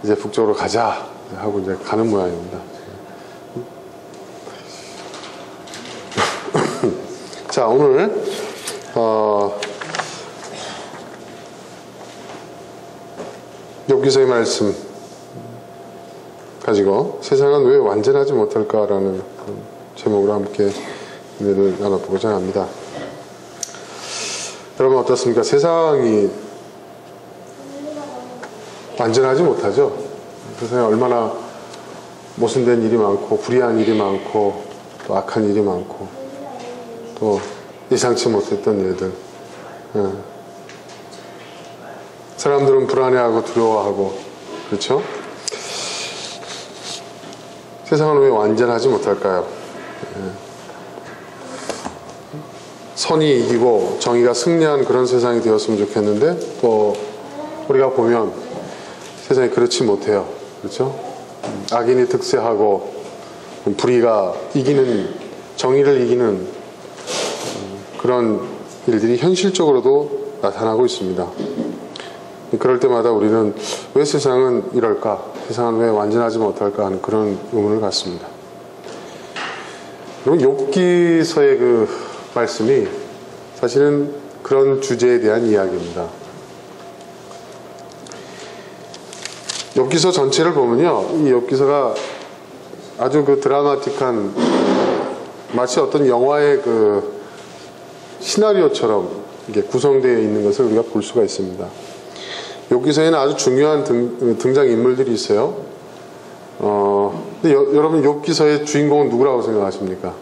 이제 북쪽으로 가자 하고 이제 가는 모양입니다. 자, 오늘 욥기서의 말씀 가지고 세상은 왜 완전하지 못할까라는 제목으로 함께 은혜를 나눠보고자 합니다. 여러분 어떻습니까? 세상이 완전하지 못하죠. 세상에 얼마나 모순된 일이 많고 불의한 일이 많고 또 악한 일이 많고 또 예상치 못했던 일들. 사람들은 불안해하고 두려워하고 그렇죠? 세상은 왜 완전하지 못할까요? 선이 이기고 정의가 승리한 그런 세상이 되었으면 좋겠는데 또 우리가 보면 세상이 그렇지 못해요. 그렇죠? 악인이 득세하고 불의가 이기는, 정의를 이기는 그런 일들이 현실적으로도 나타나고 있습니다. 그럴 때마다 우리는 왜 세상은 이럴까? 세상은 왜 완전하지 못할까? 하는 그런 의문을 갖습니다. 그럼 욥기서의 그 말씀이 사실은 그런 주제에 대한 이야기입니다. 욥기서 전체를 보면요, 이 욥기서가 아주 그 드라마틱한 마치 어떤 영화의 그 시나리오처럼 이게 구성되어 있는 것을 우리가 볼 수가 있습니다. 욥기서에는 아주 중요한 등장 인물들이 있어요. 근데 여러분 욥기서의 주인공은 누구라고 생각하십니까?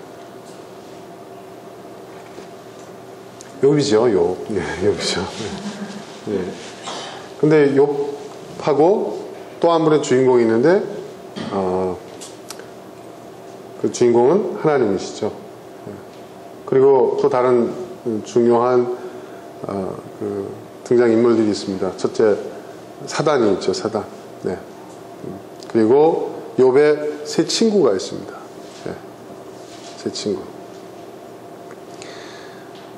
욥이죠, 욥. 예, 욥이죠. 예. 근데 욥하고 또 한 분의 주인공이 있는데, 그 주인공은 하나님이시죠. 그리고 또 다른 중요한 그 등장 인물들이 있습니다. 첫째, 사단이 있죠, 사단. 네. 그리고 욥의 세 친구가 있습니다. 네. 세 친구.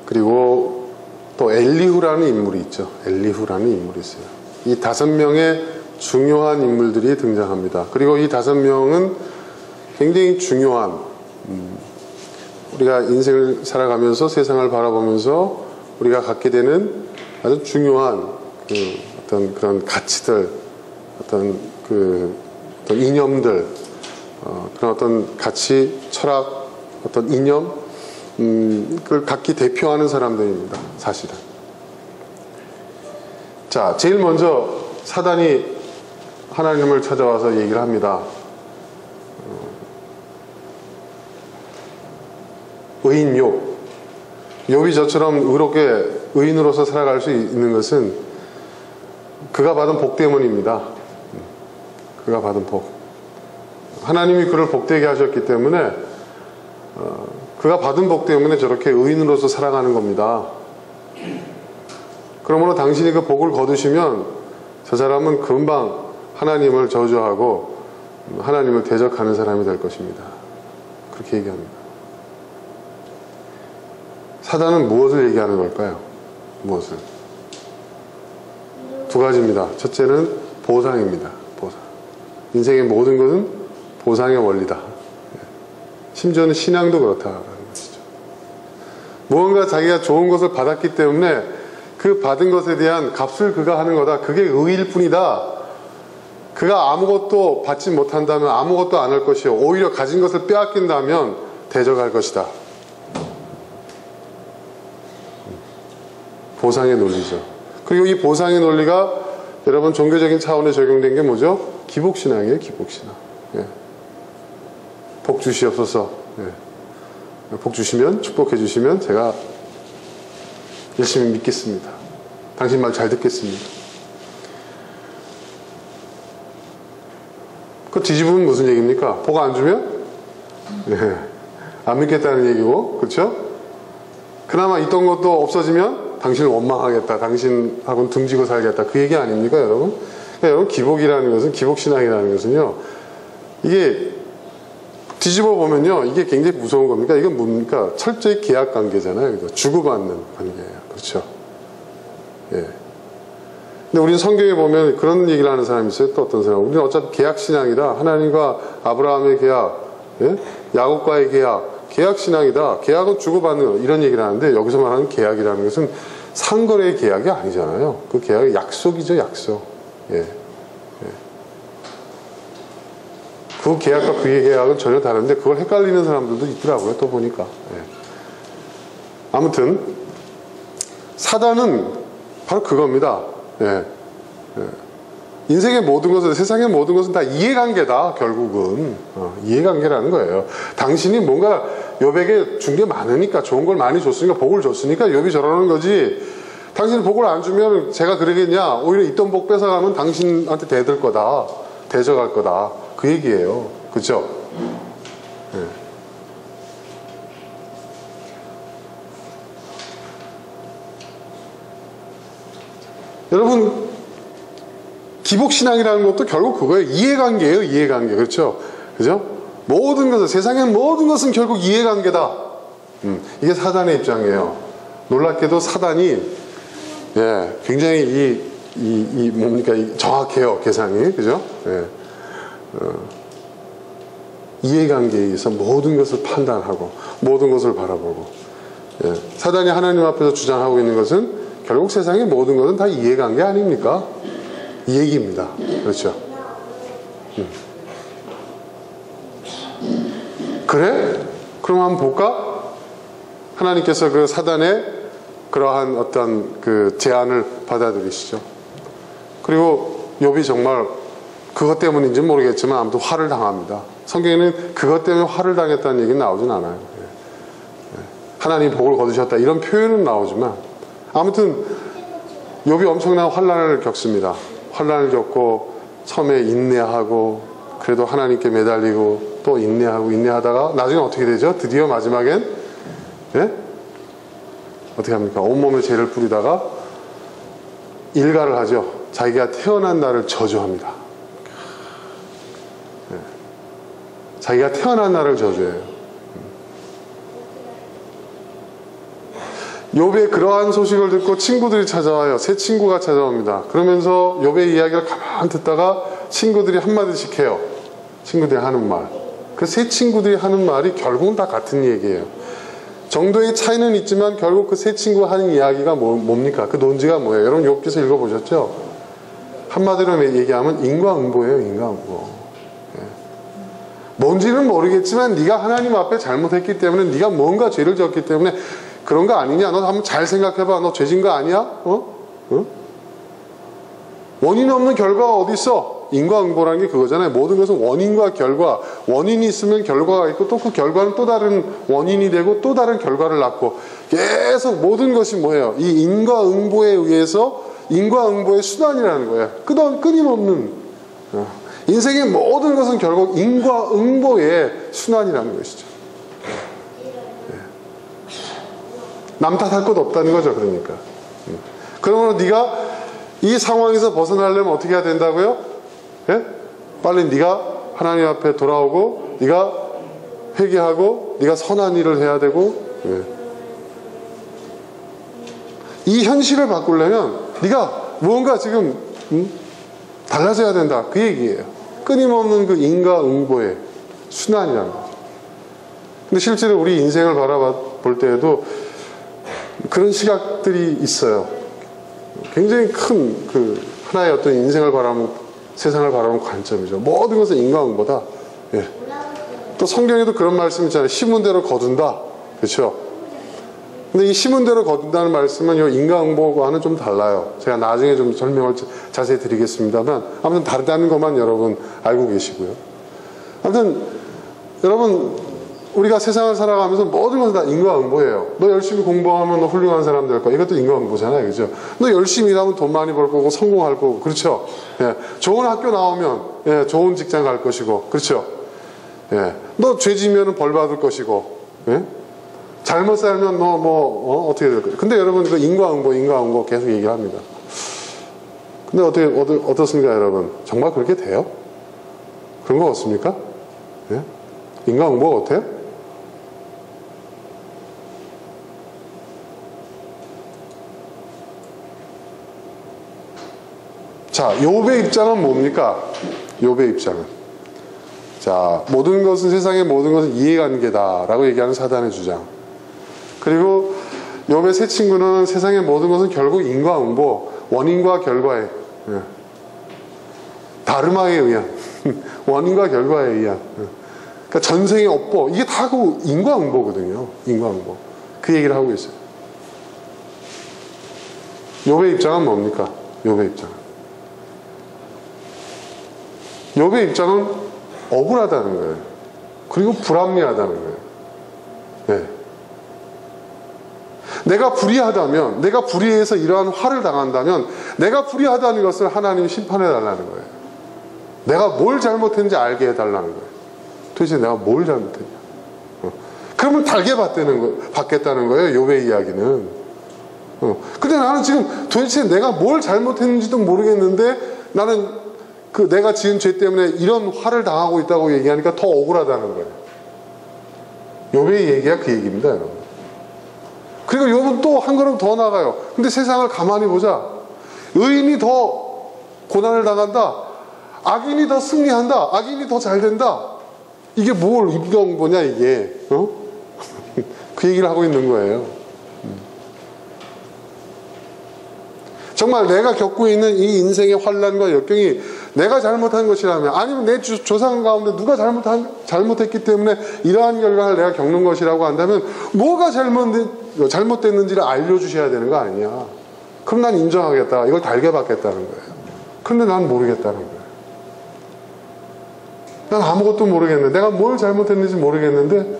그리고 또 엘리후라는 인물이 있죠. 엘리후라는 인물이 있어요. 이 5명의 중요한 인물들이 등장합니다. 그리고 이 5명은 굉장히 중요한, 우리가 인생을 살아가면서 세상을 바라보면서 우리가 갖게 되는 아주 중요한 그 어떤 그런 가치들, 어떤 이념들, 그런 어떤 가치, 철학, 어떤 이념, 그걸 각기 대표하는 사람들입니다. 사실은. 자, 제일 먼저 사단이 하나님을 찾아와서 얘기를 합니다. 의인 욥. 욥이 저처럼 의롭게 의인으로서 살아갈 수 있는 것은 그가 받은 복 때문입니다. 그가 받은 복. 하나님이 그를 복되게 하셨기 때문에 그가 받은 복 때문에 저렇게 의인으로서 살아가는 겁니다. 그러므로 당신이 그 복을 거두시면 저 사람은 금방 하나님을 저주하고 하나님을 대적하는 사람이 될 것입니다. 그렇게 얘기합니다. 사단은 무엇을 얘기하는 걸까요? 무엇을? 두 가지입니다. 첫째는 보상입니다. 보상. 인생의 모든 것은 보상의 원리다. 심지어는 신앙도 그렇다는 것이죠. 무언가 자기가 좋은 것을 받았기 때문에 그 받은 것에 대한 값을 그가 하는 거다. 그게 의일 뿐이다. 그가 아무것도 받지 못한다면 아무것도 안 할 것이요. 오히려 가진 것을 빼앗긴다면 대적할 것이다. 보상의 논리죠. 그리고 이 보상의 논리가 여러분 종교적인 차원에 적용된 게 뭐죠? 기복신앙이에요. 기복신앙. 예. 복 주시옵소서. 예. 복 주시면, 축복해 주시면 제가 열심히 믿겠습니다. 당신 말 잘 듣겠습니다. 그 뒤집으면 무슨 얘기입니까? 복 안 주면? 예. 안 믿겠다는 얘기고, 그렇죠? 그나마 있던 것도 없어지면 당신을 원망하겠다. 당신하고는 등지고 살겠다. 그 얘기 아닙니까, 여러분? 그러니까 여러분, 기복이라는 것은, 기복신앙이라는 것은요, 이게 뒤집어 보면요, 이게 굉장히 무서운 겁니다. 이건 뭡니까? 철저히 계약 관계잖아요. 주고받는 관계예요. 그렇죠? 예. 근데 우리는 성경에 보면 그런 얘기를 하는 사람이 있어요. 또 어떤 사람? 우리는 어차피 계약신앙이다. 하나님과 아브라함의 계약, 예? 야곱과의 계약신앙이다. 계약은 주고받는 거. 이런 얘기를 하는데 여기서 말하는 계약이라는 것은 상거래의 계약이 아니잖아요. 그 계약이 약속이죠, 약속. 예. 그 계약과 그 계약은 전혀 다른데 그걸 헷갈리는 사람들도 있더라고요. 또 보니까. 예. 아무튼 사단은 바로 그겁니다. 예. 예. 인생의 모든 것은, 세상의 모든 것은 다 이해관계다. 결국은 이해관계라는 거예요. 당신이 뭔가 욥에게 준 게 많으니까, 좋은 걸 많이 줬으니까, 복을 줬으니까 욥이 저러는 거지. 당신이 복을 안 주면 제가 그러겠냐. 오히려 있던 복 뺏어가면 당신한테 대들 거다, 대적할 거다, 그 얘기예요. 그죠? 네. 여러분, 기복신앙이라는 것도 결국 그거예요. 이해관계예요. 이해관계. 그렇죠? 그죠? 모든 것은, 세상의 모든 것은 결국 이해관계다. 이게 사단의 입장이에요. 놀랍게도 사단이, 예, 굉장히 뭡니까, 정확해요. 계산이. 그죠? 예. 이해관계에 의해서 모든 것을 판단하고 모든 것을 바라보고, 예. 사단이 하나님 앞에서 주장하고 있는 것은 결국 세상의 모든 것은 다 이해관계 아닙니까? 이 얘기입니다. 그렇죠? 그래? 그럼 한번 볼까? 하나님께서 그 사단의 그러한 어떤 그 제안을 받아들이시죠. 그리고 욥이 정말 그것 때문인지 모르겠지만 아무튼 화를 당합니다. 성경에는 그것 때문에 화를 당했다는 얘기는 나오진 않아요. 하나님 복을 거두셨다 이런 표현은 나오지만 아무튼 욥이 엄청난 환난을 겪습니다. 환난을 겪고 처음에 인내하고 그래도 하나님께 매달리고 또 인내하다가 나중에 어떻게 되죠? 드디어 마지막엔, 예? 어떻게 합니까? 온몸에 죄를 뿌리다가 일가를 하죠. 자기가 태어난 날을 저주합니다. 예. 자기가 태어난 날을 저주해요. 욥의 그러한 소식을 듣고 친구들이 찾아와요. 새 친구가 찾아옵니다. 그러면서 욥의 이야기를 가만 듣다가 친구들이 한마디씩 해요. 친구들이 하는 말. 그 새 친구들이 하는 말이 결국은 다 같은 얘기예요. 정도의 차이는 있지만 결국 그 새 친구가 하는 이야기가 뭡니까? 그 논지가 뭐예요? 여러분 욥기서 읽어보셨죠? 한마디로 얘기하면 인과응보예요. 인과응보. 예. 뭔지는 모르겠지만 네가 하나님 앞에 잘못했기 때문에, 네가 뭔가 죄를 지었기 때문에 그런 거 아니냐? 너 한번 잘 생각해봐. 너 죄진 거 아니야? 어? 원인 없는 결과가 어디 있어? 인과응보라는 게 그거잖아요. 모든 것은 원인과 결과, 원인이 있으면 결과가 있고 또 그 결과는 또 다른 원인이 되고 또 다른 결과를 낳고 계속 모든 것이 뭐예요? 이 인과응보에 의해서 인과응보의 수단이라는 거예요. 끊임없는 인생의 모든 것은 결국 인과응보의 순환이라는 것이죠. 남 탓할 것 없다는 거죠. 그러니까 그러면 네가 이 상황에서 벗어나려면 어떻게 해야 된다고요? 예? 빨리 네가 하나님 앞에 돌아오고 네가 회개하고 네가 선한 일을 해야 되고, 예. 이 현실을 바꾸려면 네가 무언가 지금 달라져야 된다. 그 얘기예요. 끊임없는 그 인과응보의 순환이라는 거죠. 근데 실제로 우리 인생을 바라볼 때에도 그런 시각들이 있어요. 굉장히 큰 그 하나의 어떤 인생을 바라보는, 세상을 바라보는 관점이죠. 모든 것은 인과응보다. 예. 또 성경에도 그런 말씀 있잖아요. 심은 대로 거둔다. 그렇죠? 근데 이 심은 대로 거둔다는 말씀은 이 인과응보와는 좀 달라요. 제가 나중에 좀 설명을 자세히 드리겠습니다만 아무튼 다르다는 것만 여러분 알고 계시고요. 아무튼 여러분 우리가 세상을 살아가면서 모든 것은 다 인과응보예요. 너 열심히 공부하면 너 훌륭한 사람 될 거야. 이것도 인과응보잖아요. 그죠? 너 열심히 일하면 돈 많이 벌 거고 성공할 거고. 그렇죠? 예. 좋은 학교 나오면, 예, 좋은 직장 갈 것이고. 그렇죠? 예. 너 죄 지면 벌 받을 것이고. 예? 잘못 살면 너 어떻게 될 거야. 근데 여러분 그 인과응보 계속 얘기합니다. 근데 어떻습니까 여러분? 정말 그렇게 돼요? 그런 거 없습니까? 예? 인과응보가 어때요? 자, 욥의 입장은 뭡니까? 욥의 입장은, 자, 모든 것은, 세상의 모든 것은 이해관계다 라고 얘기하는 사단의 주장. 그리고 욥의 세 친구는 세상의 모든 것은 결국 인과응보, 원인과 결과에, 다르마에 의한 원인과 결과에 의한, 그러니까 전생의 업보, 이게 다 그 인과응보거든요. 인과응보. 그 얘기를 하고 있어요. 욥의 입장은 뭡니까? 욥의 입장은, 욥의 입장은 억울하다는 거예요. 그리고 불합리하다는 거예요. 네. 내가 불의하다면, 내가 불의해서 이러한 화를 당한다면, 내가 불의하다는 것을 하나님이 심판해 달라는 거예요. 내가 뭘 잘못했는지 알게 해달라는 거예요. 도대체 내가 뭘 잘못했냐. 그러면 달게 받겠다는 거예요, 욥의 이야기는. 근데 나는 지금 도대체 내가 뭘 잘못했는지도 모르겠는데, 나는 그 내가 지은 죄 때문에 이런 화를 당하고 있다고 얘기하니까 더 억울하다는 거예요. 욥의 얘기가 그 얘기입니다, 여러분. 그리고 욥은 또 한 걸음 더 나가요. 근데 세상을 가만히 보자. 의인이 더 고난을 당한다. 악인이 더 승리한다. 악인이 더 잘 된다. 이게 뭘 인과응보냐 이게. 그 얘기를 하고 있는 거예요. 정말 내가 겪고 있는 이 인생의 환난과 역경이 내가 잘못한 것이라면, 아니면 내 조상 가운데 누가 잘못했기 때문에 이러한 결과를 내가 겪는 것이라고 한다면, 뭐가 잘못됐는지를 알려주셔야 되는 거 아니냐. 그럼 난 인정하겠다. 이걸 달게 받겠다는 거예요. 그런데 난 모르겠다는 거예요. 난 아무것도 모르겠는데, 내가 뭘 잘못했는지 모르겠는데,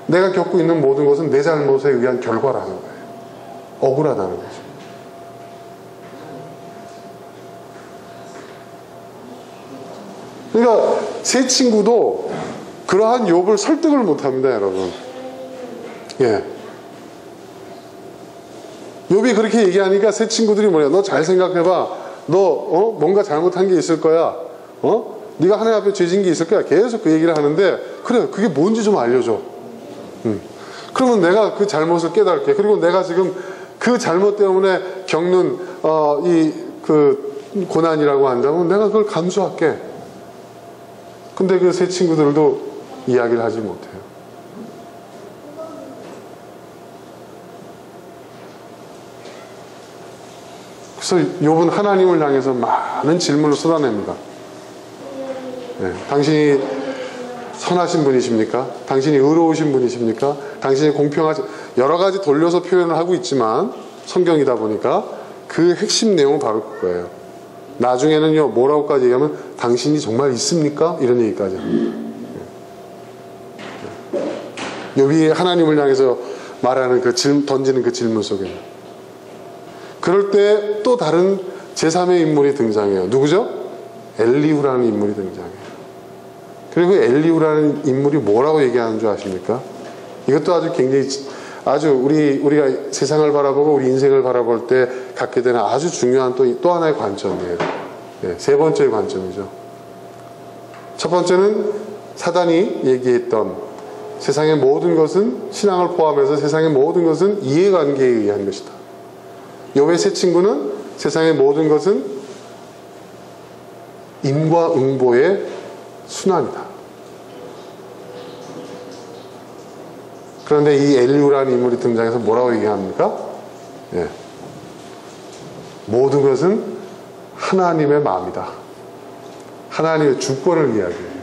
내가 겪고 있는 모든 것은 내 잘못에 의한 결과라는 거예요. 억울하다는 거죠. 그러니까 세 친구도 그러한 욥을 설득을 못합니다, 여러분. 예. 욥이 그렇게 얘기하니까 세 친구들이 뭐냐, 너 잘 생각해봐. 너 뭔가 잘못한 게 있을 거야. 네가 하나님 앞에 죄진 게 있을 거야. 계속 그 얘기를 하는데, 그래, 그게 뭔지 좀 알려줘. 그러면 내가 그 잘못을 깨달을게. 그리고 내가 지금 그 잘못 때문에 겪는 그 고난이라고 한다면 내가 그걸 감수할게. 근데 그 세 친구들도 이야기를 하지 못해요. 그래서 욥은 하나님을 향해서 많은 질문을 쏟아냅니다. 네, 당신이 선하신 분이십니까? 당신이 의로우신 분이십니까? 당신이 공평하신, 여러 가지 돌려서 표현을 하고 있지만 성경이다 보니까 그 핵심 내용은 바로 그거예요. 나중에는요, 뭐라고까지 얘기하면, 당신이 정말 있습니까? 이런 얘기까지 합니다. 욥이 하나님을 향해서 말하는 던지는 그 질문 속에, 그럴 때 또 다른 제3의 인물이 등장해요. 누구죠? 엘리후라는 인물이 등장해요. 그리고 엘리후라는 인물이 뭐라고 얘기하는 줄 아십니까? 이것도 아주 굉장히, 아주 우리가 세상을 바라보고 우리 인생을 바라볼 때 갖게 되는 아주 중요한 또 하나의 관점이에요. 네, 세 번째의 관점이죠. 첫 번째는 사단이 얘기했던 세상의 모든 것은, 신앙을 포함해서 세상의 모든 것은 이해관계에 의한 것이다. 욥의 세 친구는 세상의 모든 것은 인과응보의 순환이다. 그런데 이 엘리후라는 인물이 등장해서 뭐라고 얘기합니까? 예. 모든 것은 하나님의 마음이다. 하나님의 주권을 이야기해요.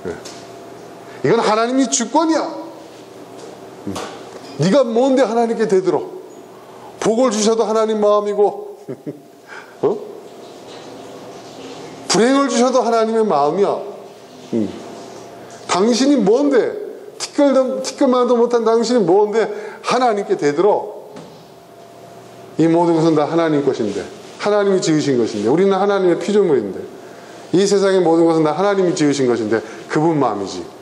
예. 이건 하나님이 주권이야. 네가 뭔데 하나님께 대들어. 복을 주셔도 하나님 마음이고 불행을 주셔도 하나님의 마음이야. 당신이 뭔데, 티끌만도 못한 당신이 뭔데 하나님께 대들어. 이 모든 것은 다 하나님 것인데, 하나님이 지으신 것인데, 우리는 하나님의 피조물인데, 이 세상의 모든 것은 다 하나님이 지으신 것인데 그분 마음이지.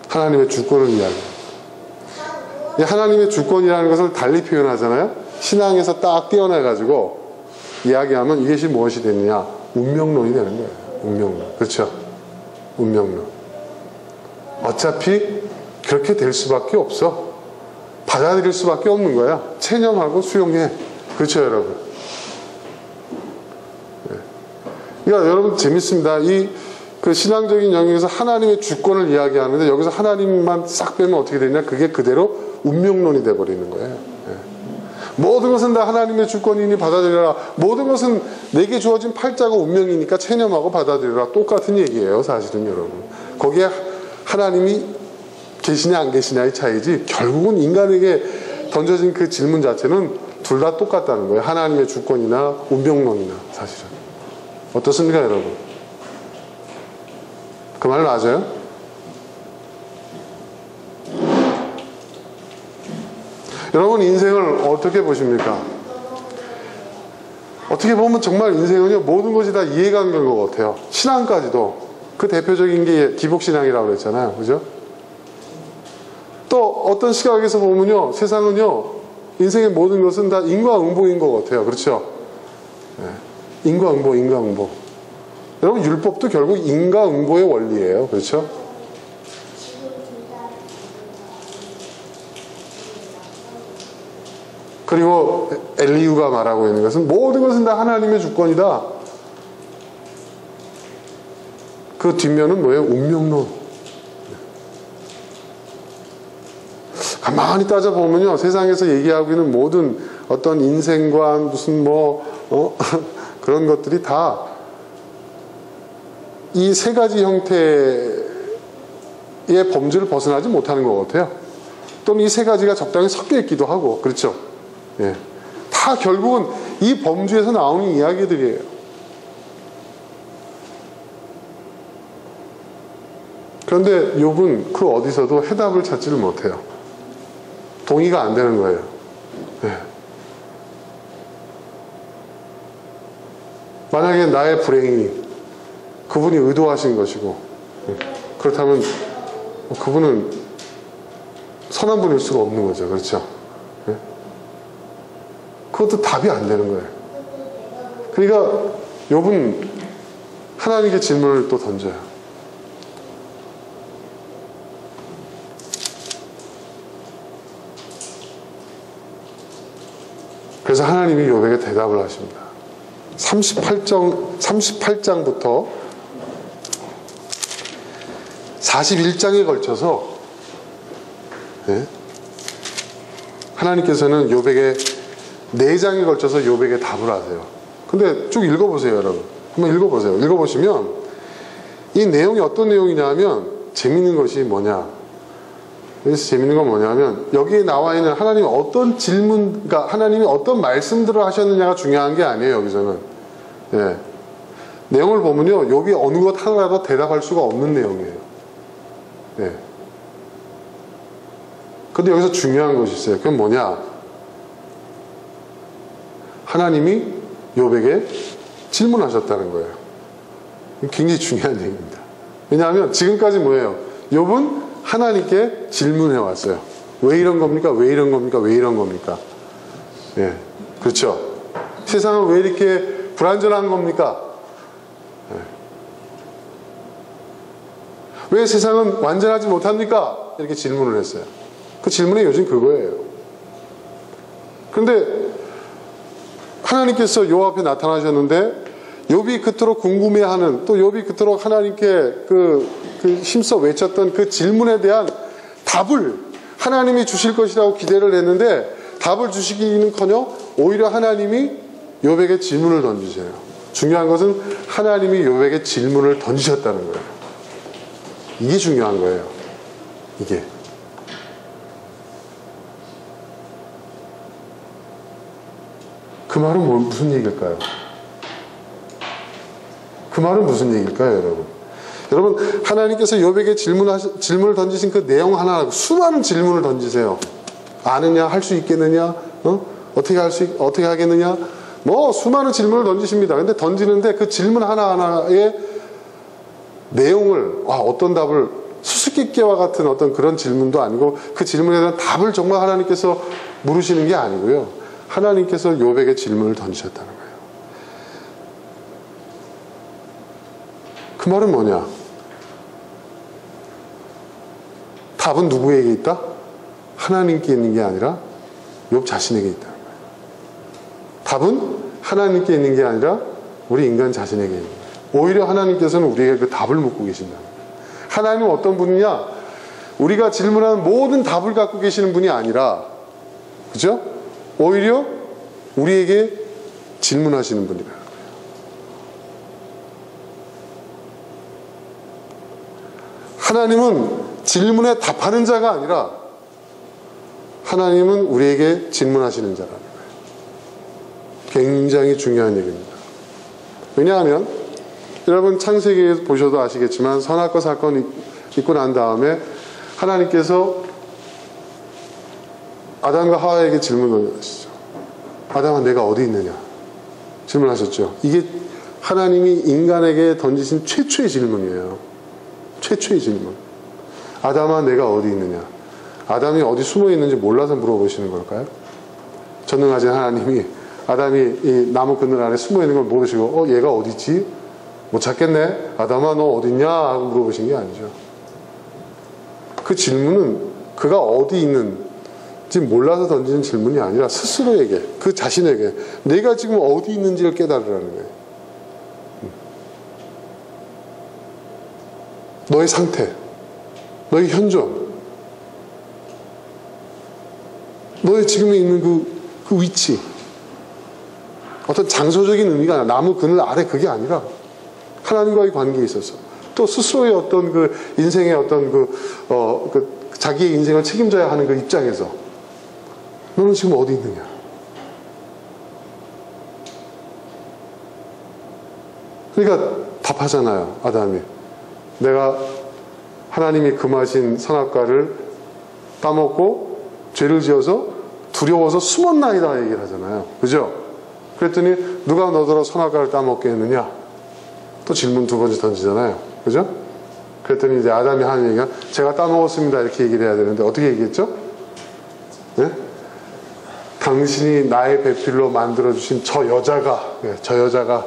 하나님의 주권을 이야기해요. 하나님의 주권이라는 것을 달리 표현하잖아요. 신앙에서 딱 떼어내가지고 이야기하면 이것이 무엇이 되느냐? 운명론이 되는 거예요. 운명론. 그렇죠? 운명론. 어차피 그렇게 될 수밖에 없어. 받아들일 수밖에 없는 거야. 체념하고 수용해. 그렇죠, 여러분? 네. 그러니까 여러분 재밌습니다. 그 신앙적인 영역에서 하나님의 주권을 이야기하는데 여기서 하나님만 싹 빼면 어떻게 되냐? 그게 그대로 운명론이 돼버리는 거예요. 네. 모든 것은 다 하나님의 주권이니 받아들여라. 모든 것은 내게 주어진 팔자가 운명이니까 체념하고 받아들여라. 똑같은 얘기예요, 사실은 여러분. 거기에 하나님이 계시냐 안 계시냐의 차이지, 결국은 인간에게 던져진 그 질문 자체는 둘 다 똑같다는 거예요. 하나님의 주권이나 운명론이나. 사실은 어떻습니까, 여러분? 그 말 맞아요? 여러분, 인생을 어떻게 보십니까? 어떻게 보면 정말 인생은요, 모든 것이 다 이해관계인 것 같아요. 신앙까지도. 그 대표적인 게 기복신앙이라고 그랬잖아요. 그죠? 또 어떤 시각에서 보면요, 세상은요, 인생의 모든 것은 다 인과응보인 것 같아요. 그렇죠? 네. 인과응보. 여러분, 율법도 결국 인과응보의 원리예요. 그렇죠? 그리고 엘리우가 말하고 있는 것은 모든 것은 다 하나님의 주권이다. 그 뒷면은 뭐예요? 운명론. 가만히 따져보면요, 세상에서 얘기하고 있는 모든 어떤 인생관, 무슨 그런 것들이 다 이 세 가지 형태의 범주를 벗어나지 못하는 것 같아요. 또는 이 세 가지가 적당히 섞여 있기도 하고, 그렇죠? 예. 다 결국은 이 범주에서 나오는 이야기들이에요. 그런데 욥은 그 어디서도 해답을 찾지를 못해요. 동의가 안 되는 거예요. 예. 만약에 나의 불행이 그분이 의도하신 것이고, 그렇다면 그분은 선한 분일 수가 없는 거죠. 그렇죠? 예? 그것도 답이 안 되는 거예요. 그러니까 욥은 하나님께 질문을 또 던져요. 그래서 하나님이 욥에게 대답을 하십니다. 38장부터 41장에 걸쳐서, 네? 하나님께서는 욥에게 4장에 걸쳐서 욥에게 답을 하세요. 근데 쭉 읽어보세요, 여러분. 한번 읽어보세요. 읽어보시면 이 내용이 어떤 내용이냐 하면, 재밌는 것이 뭐냐, 그래서 재밌는 건 뭐냐면, 여기에 나와 있는 하나님이 어떤 질문, 그러니까 하나님이 어떤 말씀들을 하셨느냐가 중요한 게 아니에요, 여기서는. 예. 내용을 보면요, 욥이 어느 것 하나라도 대답할 수가 없는 내용이에요. 예. 근데 여기서 중요한 것이 있어요. 그건 뭐냐? 하나님이 욥에게 질문하셨다는 거예요. 굉장히 중요한 얘기입니다. 왜냐하면 지금까지 뭐예요? 욥은 하나님께 질문해 왔어요. 왜 이런 겁니까? 왜 이런 겁니까? 왜 이런 겁니까? 예, 그렇죠. 세상은 왜 이렇게 불안전한 겁니까? 예. 왜 세상은 완전하지 못합니까? 이렇게 질문을 했어요. 그 질문의 요즘 그거예요. 그런데 하나님께서 욥 앞에 나타나셨는데, 욥이 그토록 궁금해하는, 또 욥이 그토록 하나님께 힘써 외쳤던 그 질문에 대한 답을 하나님이 주실 것이라고 기대를 했는데, 답을 주시기는커녕 오히려 하나님이 욥에게 질문을 던지세요. 중요한 것은 하나님이 욥에게 질문을 던지셨다는 거예요. 이게 중요한 거예요. 이게. 그 말은 무슨 얘기일까요? 그 말은 무슨 얘기일까요, 여러분? 여러분, 하나님께서 욥에게 질문을 던지신 그 내용 하나, 수많은 질문을 던지세요. 아느냐? 할 수 있겠느냐? 어떻게 하겠느냐? 수많은 질문을 던지십니다. 근데 던지는데 그 질문 하나하나의 내용을, 어떤 답을, 수수께끼와 같은 어떤 그런 질문도 아니고, 그 질문에 대한 답을 정말 하나님께서 물으시는 게 아니고요. 하나님께서 욥에게 질문을 던지셨다는 거예요. 그 말은 뭐냐? 답은 누구에게 있다? 하나님께 있는 게 아니라 욥 자신에게 있다는 거예요. 답은 하나님께 있는 게 아니라 우리 인간 자신에게 있는 거예요. 오히려 하나님께서는 우리에게 그 답을 묻고 계신다는 거예요. 하나님은 어떤 분이냐? 우리가 질문하는 모든 답을 갖고 계시는 분이 아니라, 그죠? 오히려 우리에게 질문하시는 분이라는 거예요. 하나님은 질문에 답하는 자가 아니라 하나님은 우리에게 질문하시는 자라는 거예요. 굉장히 중요한 얘기입니다. 왜냐하면 여러분 창세기에 보셔도 아시겠지만 선악과 사건이 있고 난 다음에 하나님께서 아담과 하와에게 질문을 하시죠. 아담아 내가 어디 있느냐 질문하셨죠. 이게 하나님이 인간에게 던지신 최초의 질문이에요. 최초의 질문. 아담아 내가 어디 있느냐. 아담이 어디 숨어 있는지 몰라서 물어보시는 걸까요? 전능하신 하나님이 아담이 이 나무 그늘 안에 숨어 있는 걸 모르시고 얘가 어디 있지? 못 찾겠네. 아담아 너 어디 있냐 하고 물어보신 게 아니죠. 그 질문은 그가 어디 있는지 몰라서 던지는 질문이 아니라 스스로에게, 그 자신에게 내가 지금 어디 있는지를 깨달으라는 거예요. 너의 상태, 너의 현존, 너의 지금 있는 그 위치, 어떤 장소적인 의미가 아니라 나무 그늘 아래 그게 아니라 하나님과의 관계에 있어서 또 스스로의 어떤 그 인생의 어떤 그 자기의 인생을 책임져야 하는 그 입장에서 너는 지금 어디 있느냐. 그러니까 답하잖아요. 아담이. 내가 하나님이 금하신 선악과를 따먹고 죄를 지어서 두려워서 숨었나이다 얘기를 하잖아요. 그죠? 그랬더니 누가 너더러 선악과를 따먹게 했느냐? 또 질문 두 번째 던지잖아요. 그죠? 그랬더니 이제 아담이 하는 얘기가 제가 따먹었습니다 이렇게 얘기를 해야 되는데 어떻게 얘기했죠? 네? 당신이 나의 배필로 만들어주신 저 여자가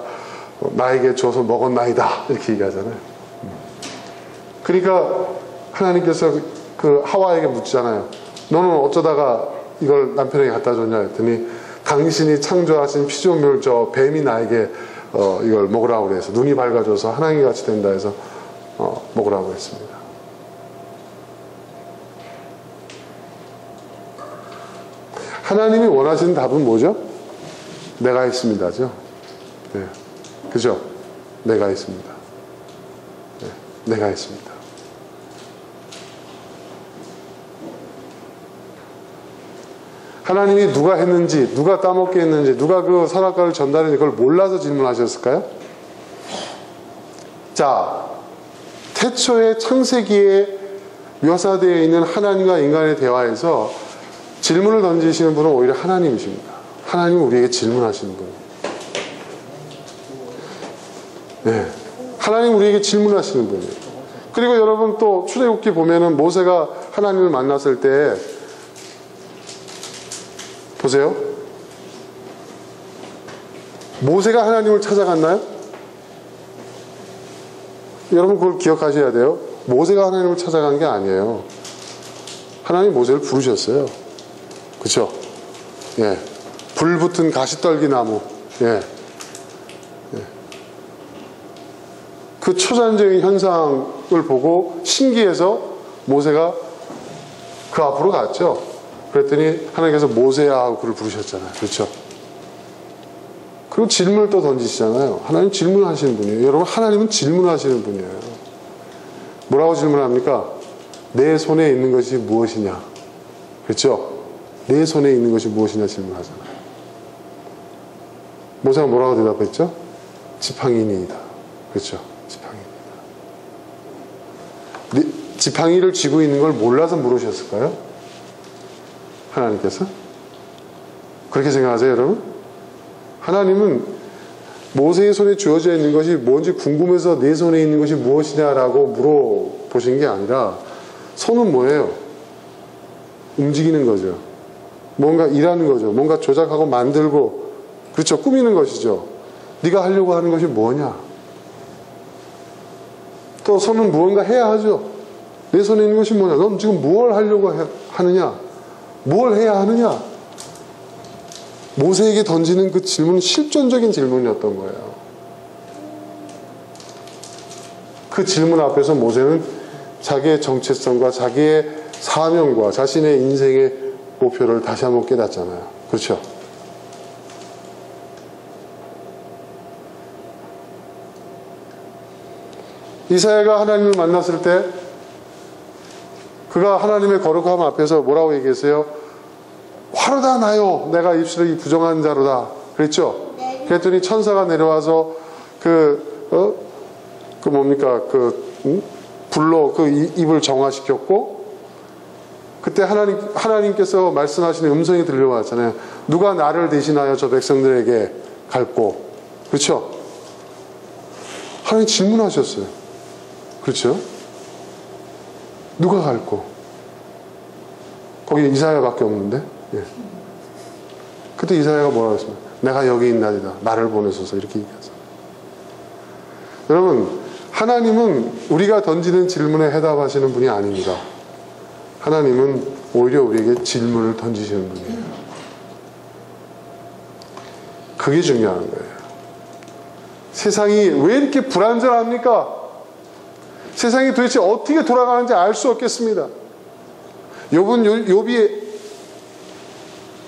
나에게 줘서 먹었나이다 이렇게 얘기하잖아요. 그러니까 하나님께서 그 하와에게 묻잖아요. 너는 어쩌다가 이걸 남편에게 갖다 줬냐 했더니 당신이 창조하신 피조물 저 뱀이 나에게 이걸 먹으라고 그래서 눈이 밝아져서 하나님 같이 된다 해서 먹으라고 했습니다. 하나님이 원하시는 답은 뭐죠? 내가 있습니다죠. 네. 그죠? 내가 있습니다. 네. 내가 있습니다. 하나님이 누가 했는지, 누가 따먹게 했는지, 누가 그 선악과를 전달했는지 그걸 몰라서 질문하셨을까요? 자, 태초의 창세기에 묘사되어 있는 하나님과 인간의 대화에서 질문을 던지시는 분은 오히려 하나님이십니다. 하나님은 우리에게 질문하시는 분이에요. 네. 하나님 우리에게 질문하시는 분이에요. 그리고 여러분 또 출애굽기 보면은 모세가 하나님을 만났을 때 보세요. 모세가 하나님을 찾아갔나요? 여러분 그걸 기억하셔야 돼요. 모세가 하나님을 찾아간 게 아니에요. 하나님 모세를 부르셨어요. 그렇죠? 예. 불 붙은 가시떨기 나무. 예. 예. 그 초자연적인 현상을 보고 신기해서 모세가 그 앞으로 갔죠. 그랬더니 하나님께서 모세야 하고 그를 부르셨잖아요. 그렇죠? 그리고 질문을 또 던지시잖아요. 하나님 질문하시는 분이에요. 여러분 하나님은 질문하시는 분이에요. 뭐라고 질문합니까? 내 손에 있는 것이 무엇이냐? 그렇죠? 내 손에 있는 것이 무엇이냐 질문하잖아요. 모세가 뭐라고 대답했죠? 지팡이니이다. 그렇죠? 지팡이니이다. 지팡이를 쥐고 있는 걸 몰라서 물으셨을까요? 하나님께서? 그렇게 생각하세요, 여러분? 하나님은 모세의 손에 주어져 있는 것이 뭔지 궁금해서 내 손에 있는 것이 무엇이냐라고 물어보신 게 아니라 손은 뭐예요? 움직이는 거죠. 뭔가 일하는 거죠. 뭔가 조작하고 만들고 그렇죠. 꾸미는 것이죠. 네가 하려고 하는 것이 뭐냐? 또 손은 무언가 해야 하죠. 내 손에 있는 것이 뭐냐? 넌 지금 무엇을 하려고 하느냐? 뭘 해야 하느냐? 모세에게 던지는 그 질문은 실존적인 질문이었던 거예요. 그 질문 앞에서 모세는 자기의 정체성과 자기의 사명과 자신의 인생의 목표를 다시 한번 깨닫잖아요. 그렇죠? 이사야가 하나님을 만났을 때 그가 하나님의 거룩함 앞에서 뭐라고 얘기했어요? 화로다 나요. 내가 입술이 부정한 자로다. 그랬죠? 그랬더니 천사가 내려와서 불로 그 입을 정화시켰고, 그때 하나님께서 말씀하시는 음성이 들려왔잖아요. 누가 나를 대신하여 저 백성들에게 갈고. 그렇죠? 하나님 질문하셨어요. 그렇죠? 누가 갈고? 거기 이사야밖에 없는데. 예. 그때 이사야가 뭐라고 했습니까? 내가 여기 있나이다. 나를 보내소서. 이렇게 얘기하죠. 여러분, 하나님은 우리가 던지는 질문에 해답하시는 분이 아닙니다. 하나님은 오히려 우리에게 질문을 던지시는 분이에요. 그게 중요한 거예요. 세상이 왜 이렇게 불안정합니까? 세상이 도대체 어떻게 돌아가는지 알 수 없겠습니다. 욥이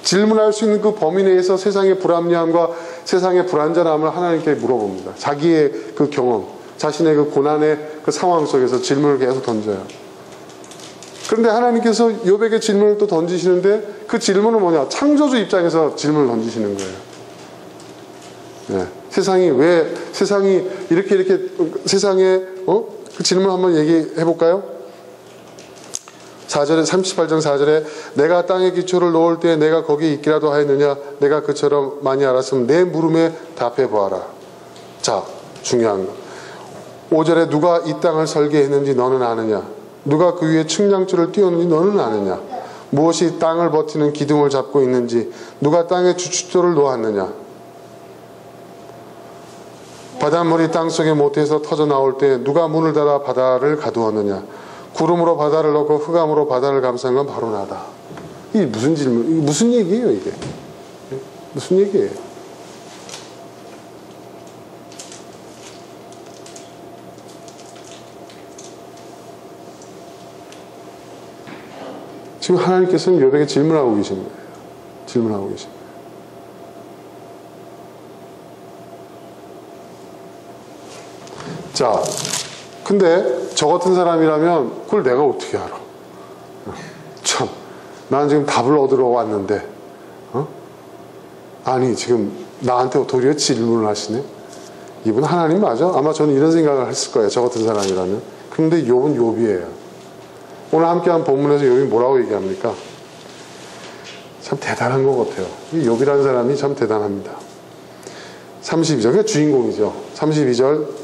질문할 수 있는 그 범위 내에서 세상의 불합리함과 세상의 불안전함을 하나님께 물어봅니다. 자기의 그 경험, 자신의 그 고난의 그 상황 속에서 질문을 계속 던져요. 그런데 하나님께서 욥에게 질문을 또 던지시는데 그 질문은 뭐냐? 창조주 입장에서 질문을 던지시는 거예요. 네. 세상이 이렇게 세상에 그 질문 한번 얘기해 볼까요? 4절에 38장 4절에 내가 땅에 기초를 놓을 때 내가 거기 있기라도 하였느냐? 내가 그처럼 많이 알았으면 내 물음에 답해 보아라. 자, 중요한 거. 5절에 누가 이 땅을 설계했는지 너는 아느냐? 누가 그 위에 측량줄을 띄웠는지 너는 아느냐? 무엇이 땅을 버티는 기둥을 잡고 있는지 누가 땅에 주춧돌을 놓았느냐? 바닷물이 땅속에 모태에서 터져 나올 때 누가 문을 닫아 바다를 가두었느냐? 구름으로 바다를 넣고 흑암으로 바다를 감싼 건 바로 나다. 이게 무슨 질문, 이게 무슨 얘기예요, 이게? 무슨 얘기예요? 지금 하나님께서는 욥에게 질문하고 계신 거예요. 질문하고 계신 거예요. 자, 근데 저 같은 사람이라면 그걸 내가 어떻게 알아? 참, 난 지금 답을 얻으러 왔는데, 아니 지금 나한테 도리어 질문을 하시네? 이분 하나님 맞아? 아마 저는 이런 생각을 했을 거예요. 저 같은 사람이라면. 근데 욥은 욥이에요. 오늘 함께한 본문에서 욥이 뭐라고 얘기합니까? 참 대단한 것 같아요. 이 욥이라는 사람이 참 대단합니다. 32절, 그게 주인공이죠. 32장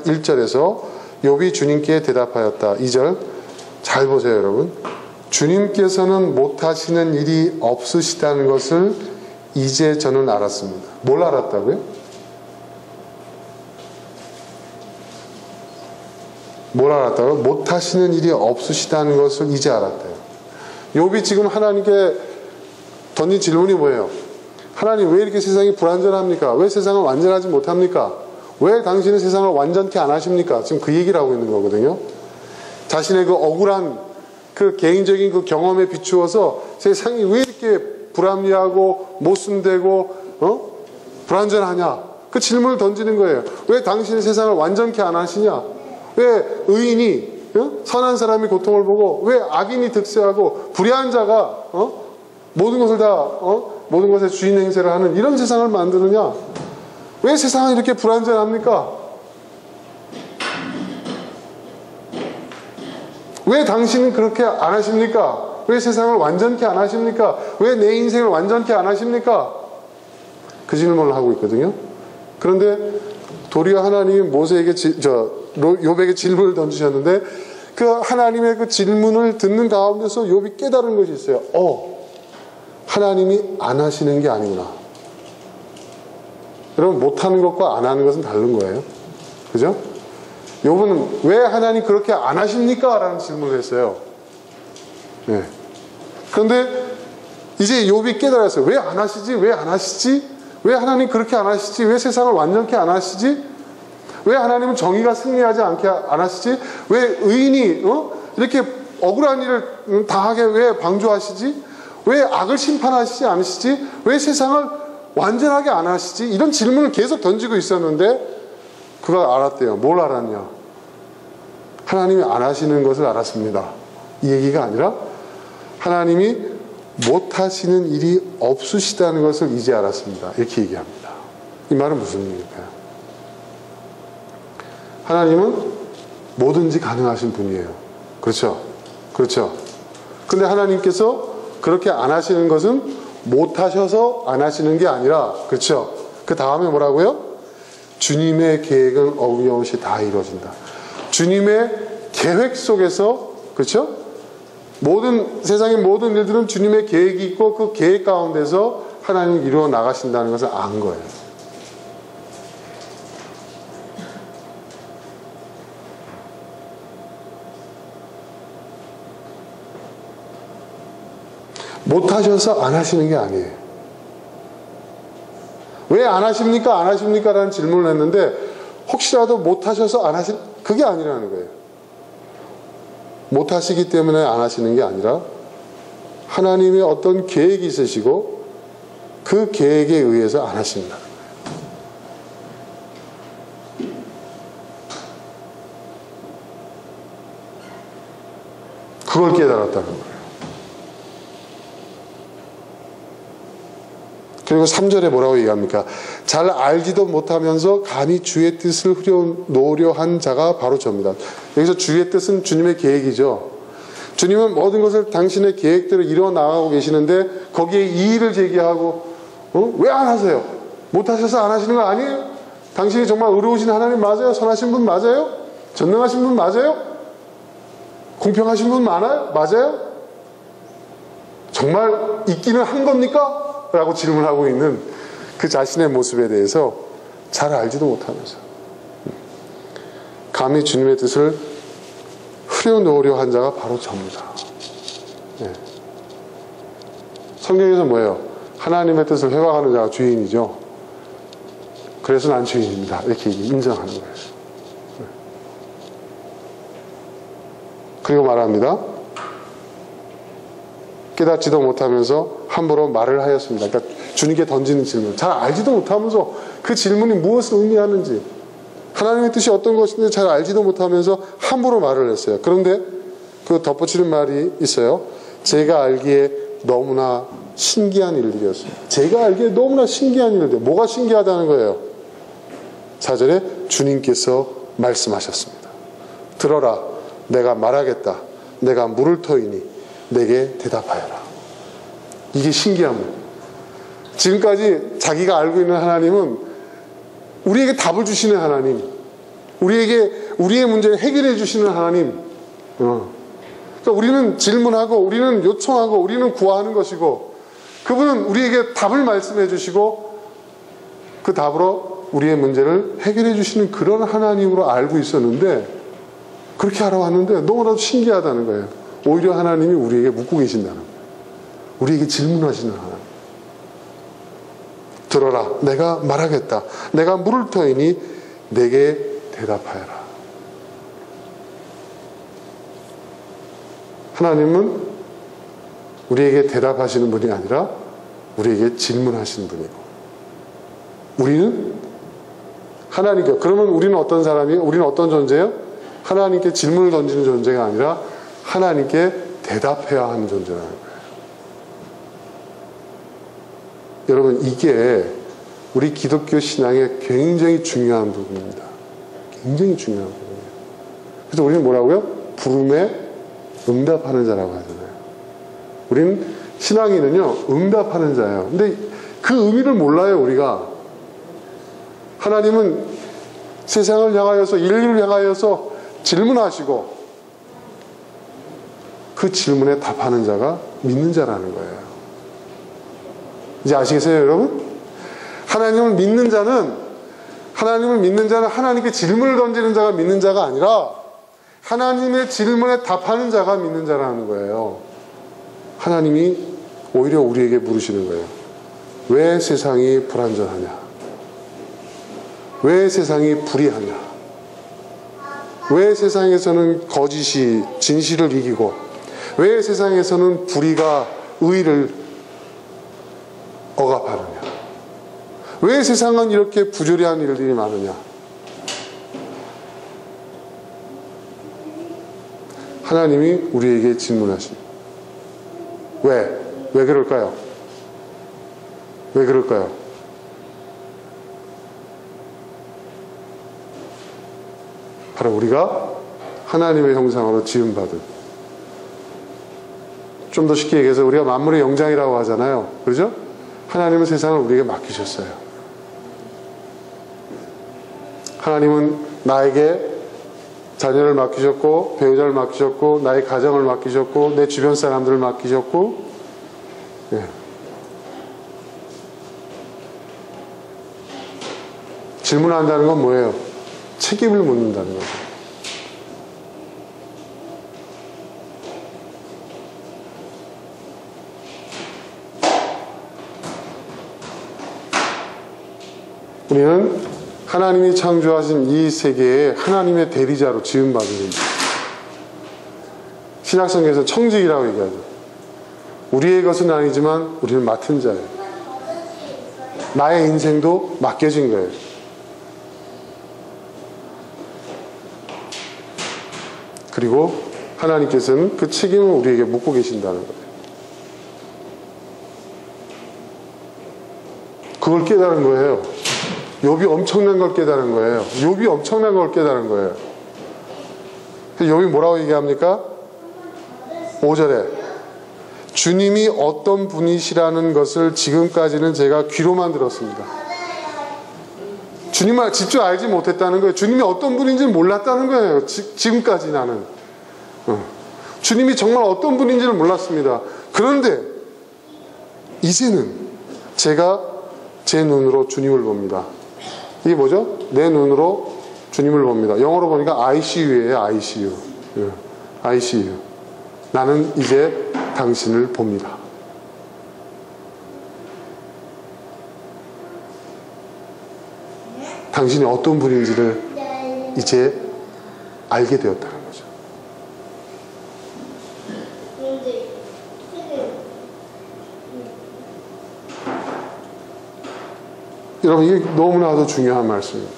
1절에서 욥이 주님께 대답하였다. 2절 잘 보세요, 여러분. 주님께서는 못하시는 일이 없으시다는 것을 이제 저는 알았습니다. 뭘 알았다고요? 뭘 알았다고요? 못하시는 일이 없으시다는 것을 이제 알았대요. 욥이 지금 하나님께 던진 질문이 뭐예요? 하나님 왜 이렇게 세상이 불완전합니까? 왜 세상을 완전하지 못합니까? 왜 당신은 세상을 완전케 안 하십니까? 지금 그 얘기를 하고 있는 거거든요. 자신의 그 억울한 그 개인적인 그 경험에 비추어서 세상이 왜 이렇게 불합리하고 모순되고 불완전하냐? 그 질문을 던지는 거예요. 왜 당신은 세상을 완전케 안 하시냐? 왜 의인이 선한 사람이 고통을 보고 왜 악인이 득세하고 불의한 자가 모든 것을 다 모든 것의 주인 행세를 하는 이런 세상을 만드느냐? 왜 세상은 이렇게 불완전합니까? 왜 당신은 그렇게 안 하십니까? 왜 세상을 완전케 안 하십니까? 왜 내 인생을 완전케 안 하십니까? 그 질문을 하고 있거든요. 그런데 도리어 하나님이 모세에게 욥에게 질문을 던지셨는데 그 하나님의 그 질문을 듣는 가운데서 욥이 깨달은 것이 있어요. 하나님이 안 하시는 게 아니구나. 여러분, 못하는 것과 안 하는 것은 다른 거예요. 그죠? 욥은 왜 하나님 그렇게 안 하십니까? 라는 질문을 했어요. 네. 그런데 이제 욥이 깨달았어요. 왜 안 하시지? 왜 안 하시지? 왜 하나님 그렇게 안 하시지? 왜 세상을 완전케 안 하시지? 왜 하나님은 정의가 승리하지 않게 안 하시지? 왜 의인이 이렇게 억울한 일을 당하게 왜 방조하시지? 왜 악을 심판하시지 않으시지? 왜 세상을 완전하게 안 하시지? 이런 질문을 계속 던지고 있었는데 그가 알았대요. 뭘 알았냐? 하나님이 안 하시는 것을 알았습니다. 이 얘기가 아니라 하나님이 못 하시는 일이 없으시다는 것을 이제 알았습니다. 이렇게 얘기합니다. 이 말은 무슨 얘기일까요? 하나님은 뭐든지 가능하신 분이에요. 그렇죠? 그렇죠? 근데 하나님께서 그렇게 안 하시는 것은 못 하셔서 안 하시는 게 아니라, 그렇죠? 그 다음에 뭐라고요? 주님의 계획은 어김없이 다 이루어진다. 주님의 계획 속에서, 그렇죠? 세상의 모든 일들은 주님의 계획이 있고 그 계획 가운데서 하나님이 이루어 나가신다는 것을 안 거예요. 못하셔서 안 하시는 게 아니에요. 왜 안 하십니까? 안 하십니까? 라는 질문을 했는데 혹시라도 못하셔서 안 하신, 그게 아니라는 거예요. 못하시기 때문에 안 하시는 게 아니라 하나님의 어떤 계획이 있으시고 그 계획에 의해서 안 하신다. 그걸 깨달았다는 거예요. 그리고 3절에 뭐라고 얘기합니까? 잘 알지도 못하면서 감히 주의 뜻을 놓으려 한 자가 바로 저입니다. 여기서 주의 뜻은 주님의 계획이죠. 주님은 모든 것을 당신의 계획대로 이루어 나가고 계시는데 거기에 이의를 제기하고 왜 안 하세요? 못하셔서 안 하시는 거 아니에요? 당신이 정말 의로우신 하나님 맞아요? 선하신 분 맞아요? 전능하신 분 맞아요? 공평하신 분 맞아요? 정말 있기는 한 겁니까? 라고 질문하고 있는 그 자신의 모습에 대해서 잘 알지도 못하면서 감히 주님의 뜻을 흐려놓으려 한 자가 바로 저입니다. 네. 성경에서 뭐예요? 하나님의 뜻을 회방하는 자가 죄인이죠. 그래서 난 죄인입니다. 이렇게 인정하는 거예요. 네. 그리고 말합니다. 깨닫지도 못하면서 함부로 말을 하였습니다. 그러니까 주님께 던지는 질문. 잘 알지도 못하면서 그 질문이 무엇을 의미하는지, 하나님의 뜻이 어떤 것인지 잘 알지도 못하면서 함부로 말을 했어요. 그런데 그 덧붙이는 말이 있어요. 제가 알기에 너무나 신기한 일들이었습니다. 제가 알기에 너무나 신기한 일들. 뭐가 신기하다는 거예요? 4절에 주님께서 말씀하셨습니다. 들어라, 내가 말하겠다. 내가 물을 터이니 내게 대답하여라. 이게 신기한 거예요. 지금까지 자기가 알고 있는 하나님은 우리에게 답을 주시는 하나님, 우리의 문제를 해결해 주시는 하나님. 그러니까 우리는 질문하고, 우리는 요청하고, 우리는 구하는 것이고, 그분은 우리에게 답을 말씀해 주시고, 그 답으로 우리의 문제를 해결해 주시는 그런 하나님으로 알고 있었는데, 그렇게 알아왔는데 너무나도 신기하다는 거예요. 오히려 하나님이 우리에게 묻고 계신다는 거예요. 우리에게 질문하시는 하나님. 들어라, 내가 말하겠다. 내가 물을 터이니 내게 대답하여라. 하나님은 우리에게 대답하시는 분이 아니라 우리에게 질문하시는 분이고, 우리는 하나님께, 그러면 우리는 어떤 사람이에요? 우리는 어떤 존재예요? 하나님께 질문을 던지는 존재가 아니라 하나님께 대답해야 하는 존재라는 거예요. 여러분, 이게 우리 기독교 신앙의 굉장히 중요한 부분입니다. 굉장히 중요한 부분이에요. 그래서 우리는 뭐라고요? 부름에 응답하는 자라고 하잖아요. 우리는 신앙인은요, 응답하는 자예요. 근데 그 의미를 몰라요, 우리가. 하나님은 세상을 향하여서, 인류를 향하여서 질문하시고 그 질문에 답하는 자가 믿는 자라는 거예요. 이제 아시겠어요, 여러분? 하나님을 믿는 자는 하나님께 질문을 던지는 자가 믿는 자가 아니라 하나님의 질문에 답하는 자가 믿는 자라는 거예요. 하나님이 오히려 우리에게 물으시는 거예요. 왜 세상이 불완전하냐? 왜 세상이 불의하냐? 왜 세상에서는 거짓이 진실을 이기고, 왜 세상에서는 불의가 의를 억압하느냐? 왜 세상은 이렇게 부조리한 일들이 많으냐? 하나님이 우리에게 질문하십니다. 왜 그럴까요? 왜 그럴까요? 바로 우리가 하나님의 형상으로 지음받은, 좀 더 쉽게 얘기해서 우리가 만물의 영장이라고 하잖아요. 그렇죠? 하나님은 세상을 우리에게 맡기셨어요. 하나님은 나에게 자녀를 맡기셨고, 배우자를 맡기셨고, 나의 가정을 맡기셨고, 내 주변 사람들을 맡기셨고, 예. 질문한다는 건 뭐예요? 책임을 묻는다는 거죠. 우리는 하나님이 창조하신 이 세계에 하나님의 대리자로 지음받은 겁니다. 신약성경에서 청직이라고 얘기하죠. 우리의 것은 아니지만 우리는 맡은 자예요. 나의 인생도 맡겨진 거예요. 그리고 하나님께서는 그 책임을 우리에게 묻고 계신다는 거예요. 그걸 깨달은 거예요. 욥이 엄청난 걸 깨달은 거예요. 욥이 엄청난 걸 깨달은 거예요. 욥이 뭐라고 얘기합니까? 5절에 주님이 어떤 분이시라는 것을 지금까지는 제가 귀로만 들었습니다. 주님을 직접 알지 못했다는 거예요. 주님이 어떤 분인지는 몰랐다는 거예요. 지금까지 나는. 주님이 정말 어떤 분인지를 몰랐습니다. 그런데 이제는 제가 제 눈으로 주님을 봅니다. 이게 뭐죠? 내 눈으로 주님을 봅니다. 영어로 보니까 ICU예요. ICU. ICU. 나는 이제 당신을 봅니다. 당신이 어떤 분인지를 이제 알게 되었다는 거죠. 여러분, 이게 너무나도 중요한 말씀입니다.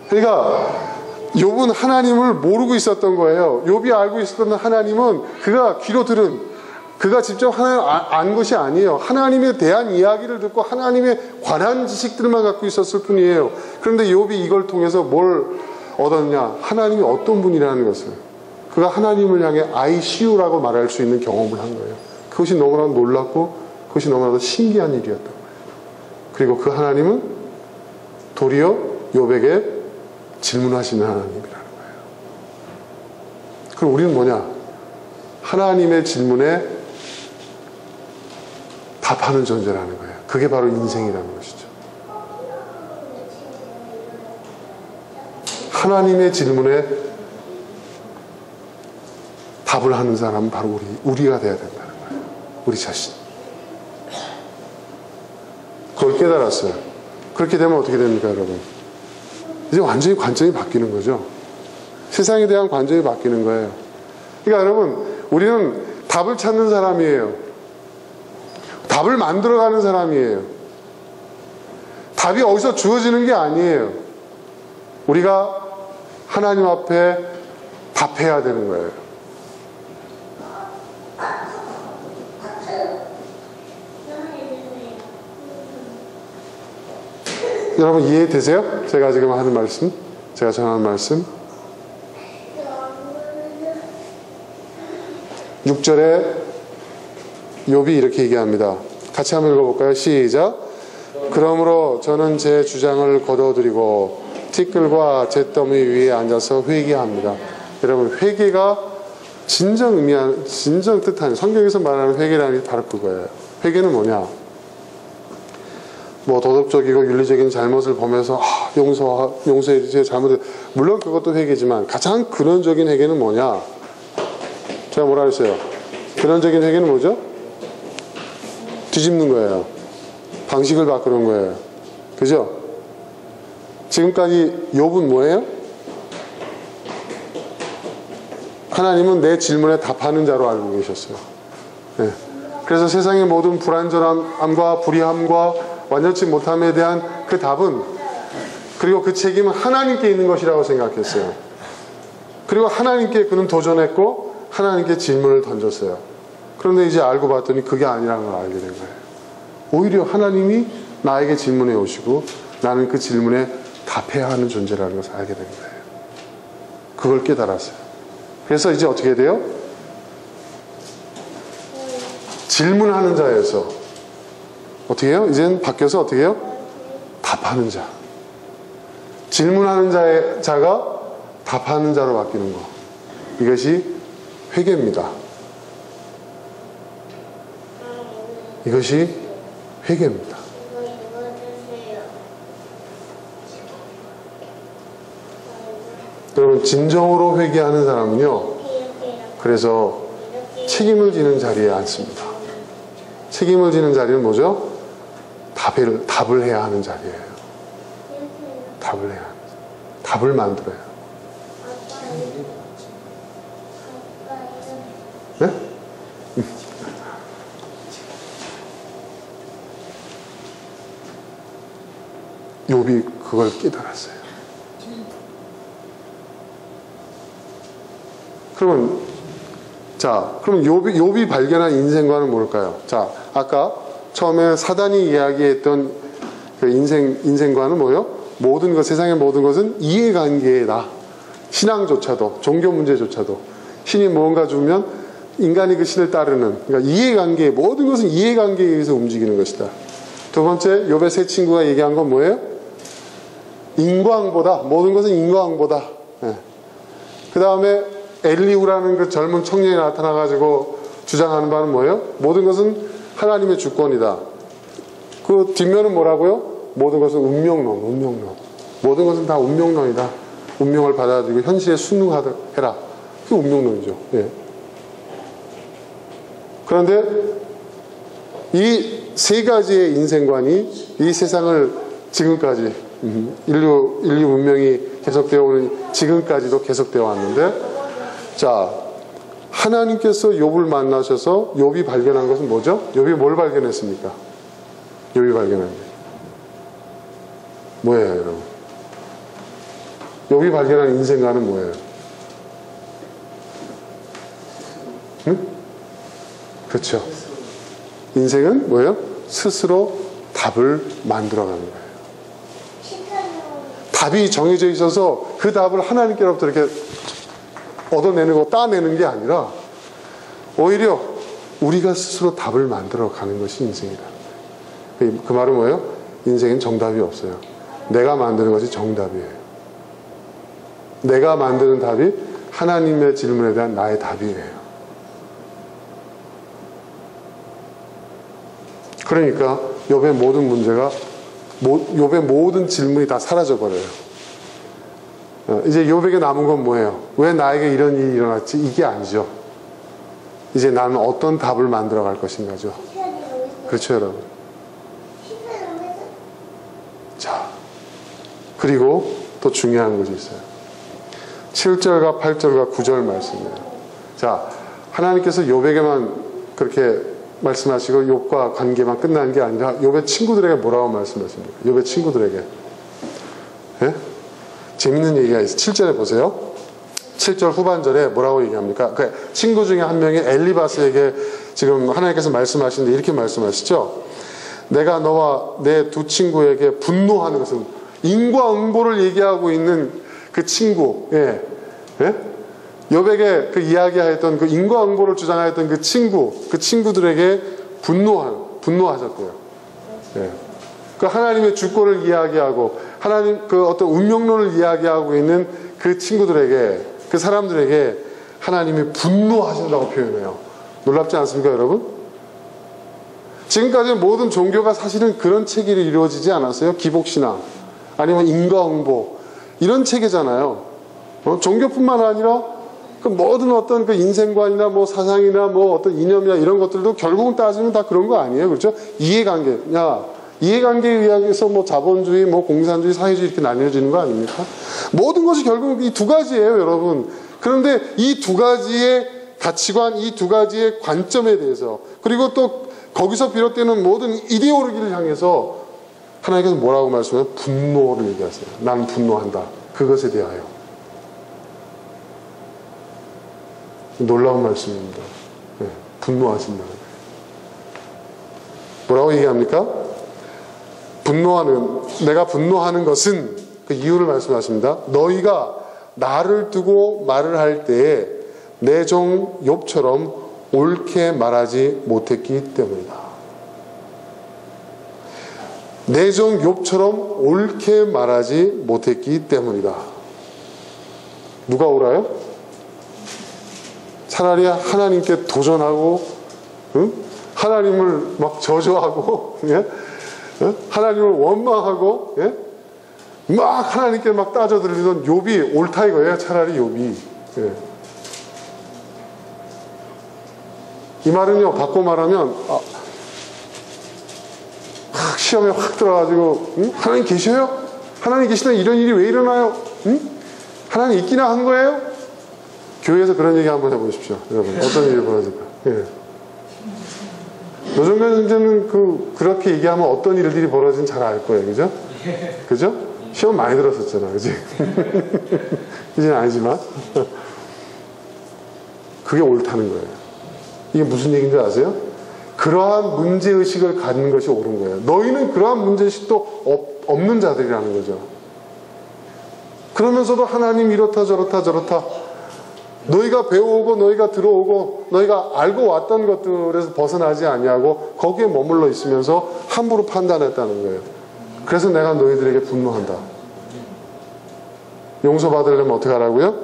그러니까 욥은 하나님을 모르고 있었던 거예요. 욥이 알고 있었던 하나님은 그가 귀로 들은, 그가 직접 하나님을 안 것이 아니에요. 하나님에 대한 이야기를 듣고 하나님에 관한 지식들만 갖고 있었을 뿐이에요. 그런데 욥이 이걸 통해서 뭘 얻었냐? 하나님이 어떤 분이라는 것을, 그가 하나님을 향해 ICU라고 말할 수 있는 경험을 한 거예요. 그것이 너무나도 놀랍고 그것이 너무나도 신기한 일이었던 거예요. 그리고 그 하나님은 도리어 욥에게 질문하시는 하나님이라는 거예요. 그럼 우리는 뭐냐? 하나님의 질문에 답하는 존재라는 거예요. 그게 바로 인생이라는 것이죠. 하나님의 질문에 답을 하는 사람은 바로 우리가 돼야 된다는 거예요. 우리 자신. 그걸 깨달았어요. 그렇게 되면 어떻게 됩니까, 여러분? 이제 완전히 관점이 바뀌는 거죠. 세상에 대한 관점이 바뀌는 거예요. 그러니까 여러분, 우리는 답을 찾는 사람이에요. 답을 만들어가는 사람이에요. 답이 어디서 주어지는 게 아니에요. 우리가 하나님 앞에 답해야 되는 거예요. 여러분 이해되세요? 제가 지금 하는 말씀? 제가 전하는 말씀? 6절에 욥이 이렇게 얘기합니다. 같이 한번 읽어볼까요? 시작. 그러므로 저는 제 주장을 거둬들이고 티끌과 잿더미 위에 앉아서 회개합니다. 여러분, 회개가 진정 의미하는, 진정 뜻하는, 성경에서 말하는 회개라는 게 바로 그거예요. 회개는 뭐냐? 뭐 도덕적이고 윤리적인 잘못을 범해서 용서해 주세요 잘못을, 물론 그것도 회개지만 가장 근원적인 회개는 뭐냐? 제가 뭐라 했어요? 근원적인 회개는 뭐죠? 뒤집는 거예요. 방식을 바꾸는 거예요. 그죠? 지금까지 욥은 뭐예요? 하나님은 내 질문에 답하는 자로 알고 계셨어요. 네. 그래서 세상의 모든 불완전함과 불의함과 완전치 못함에 대한 그 답은, 그리고 그 책임은 하나님께 있는 것이라고 생각했어요. 그리고 하나님께 그는 도전했고 하나님께 질문을 던졌어요. 그런데 이제 알고 봤더니 그게 아니라는 걸 알게 된 거예요. 오히려 하나님이 나에게 질문해 오시고 나는 그 질문에 답해야 하는 존재라는 것을 알게 된 거예요. 그걸 깨달았어요. 그래서 이제 어떻게 돼요? 질문하는 자에서 어떻게 해요? 이제는 바뀌어서 어떻게 해요? 답하는 자. 질문하는 자가 답하는 자로 바뀌는 거. 이것이 회개입니다. 이것이 회개입니다. 여러분, 진정으로 회개하는 사람은요, 그래서 책임을 지는 자리에 앉습니다. 책임을 지는 자리는 뭐죠? 답을 해야 하는 자리예요. 답을 해야 하는 자리. 답을 만들어요. 네? 욥이 그걸 깨달았어요. 그러면 욥이 발견한 인생관은 뭘까요? 자, 아까 처음에 사단이 이야기했던 그 인생관은 뭐예요? 모든 것, 세상의 모든 것은 이해관계다. 신앙조차도, 종교 문제조차도 신이 무언가 주면 인간이 그 신을 따르는, 그러니까 이해관계, 모든 것은 이해관계에 의해서 움직이는 것이다. 두 번째, 욥의 세 친구가 얘기한 건 뭐예요? 인과응보다. 모든 것은 인과응보다. 네. 그 다음에 엘리후라는 그 젊은 청년이 나타나가지고 주장하는 바는 뭐예요? 모든 것은 하나님의 주권이다. 그 뒷면은 뭐라고요? 모든 것은 운명론. 모든 것은 다 운명론이다. 운명을 받아들이고 현실에 순응해라. 그게 운명론이죠. 예. 그런데 이 세 가지의 인생관이 이 세상을 지금까지, 인류 문명이 계속되어 오는 지금까지도 계속되어 왔는데, 자, 하나님께서 욥을 만나셔서 욥이 발견한 것은 뭐죠? 욥이 뭘 발견했습니까? 욥이 발견한 게 뭐예요, 여러분? 욥이 발견한 인생관은 뭐예요? 응? 그렇죠. 인생은 뭐예요? 스스로 답을 만들어가는 거예요. 답이 정해져 있어서 그 답을 하나님께로부터 이렇게 얻어내는 거, 따내는 게 아니라 오히려 우리가 스스로 답을 만들어 가는 것이 인생이다. 그 말은 뭐예요? 인생엔 정답이 없어요. 내가 만드는 것이 정답이에요. 내가 만드는 답이 하나님의 질문에 대한 나의 답이에요. 그러니까 욥의 모든 문제가, 욥의 모든 질문이 다 사라져버려요. 이제 욥에게 남은 건 뭐예요? 왜 나에게 이런 일이 일어났지? 이게 아니죠. 이제 나는 어떤 답을 만들어 갈 것인가죠. 그렇죠, 여러분? 자, 그리고 또 중요한 것이 있어요. 7절과 8절과 9절 말씀이에요. 자, 하나님께서 욥에게만 그렇게 말씀하시고 욥과 관계만 끝난 게 아니라 욥의 친구들에게 뭐라고 말씀하십니까? 욥의 친구들에게. 예? 재밌는 얘기가 있어요. 7절에 보세요. 7절 후반절에 뭐라고 얘기합니까? 그 친구 중에 한 명이 엘리바스에게 지금 하나님께서 말씀하시는데 이렇게 말씀하시죠. 내가 너와 내 두 친구에게 분노하는 것은, 인과응보를 얘기하고 있는 그 친구, 예. 예? 욥에게 그 이야기하였던 그 인과응보를 주장하였던 그 친구들에게 분노하셨대요. 예. 그 하나님의 주권을 이야기하고 하나님 그 어떤 운명론을 이야기하고 있는 그 친구들에게, 그 사람들에게 하나님이 분노하신다고 표현해요. 놀랍지 않습니까, 여러분? 지금까지 모든 종교가 사실은 그런 체계로 이루어지지 않았어요? 기복신앙, 아니면 인과응보, 이런 체계잖아요. 종교뿐만 아니라 그 모든 어떤 그 인생관이나 뭐 사상이나 뭐 어떤 이념이나 이런 것들도 결국은 따지면 다 그런 거 아니에요? 그렇죠? 이해관계. 이해관계에 의해서 뭐 자본주의, 뭐 공산주의, 사회주의 이렇게 나뉘어지는 거 아닙니까? 모든 것이 결국 이 두 가지예요, 여러분. 그런데 이 두 가지의 가치관, 이 두 가지의 관점에 대해서, 그리고 또 거기서 비롯되는 모든 이데올로기를 향해서 하나님께서 뭐라고 말씀해요? 분노를 얘기하세요. 나는 분노한다. 그것에 대하여. 놀라운 말씀입니다. 네, 분노하신다. 뭐라고 얘기합니까? 내가 분노하는 것은, 그 이유를 말씀하십니다. 너희가 나를 두고 말을 할 때에 내 종 욥처럼 옳게 말하지 못했기 때문이다. 내 종 욥처럼 옳게 말하지 못했기 때문이다. 누가 옳아요? 차라리 하나님께 도전하고, 응? 하나님을 막 저주하고, 예? 하나님을 원망하고, 예? 막 하나님께 막 따져들리던 욥이 옳다 이거예요. 차라리 욥이. 예. 이 말은요, 바꿔 말하면, 시험에 확 들어가지고, 응? 하나님 계셔요? 하나님 계시다 이런 일이 왜 일어나요? 응? 하나님 있기나 한 거예요? 교회에서 그런 얘기 한번 해보십시오. 여러분, 어떤 일이 벌어질까? 예. 노정면 선생님은 그렇게 얘기하면 어떤 일들이 벌어지는지 잘 알 거예요. 그죠? 그죠? 시험 많이 들었었잖아. 그지? 이제는 아니지만. 그게 옳다는 거예요. 이게 무슨 얘기인지 아세요? 그러한 문제의식을 갖는 것이 옳은 거예요. 너희는 그러한 문제의식도 없는 자들이라는 거죠. 그러면서도 하나님 이렇다 저렇다 너희가 배워오고 너희가 들어오고 너희가 알고 왔던 것들에서 벗어나지 아니하고 거기에 머물러 있으면서 함부로 판단했다는 거예요. 그래서 내가 너희들에게 분노한다. 용서받으려면 어떻게 하라고요?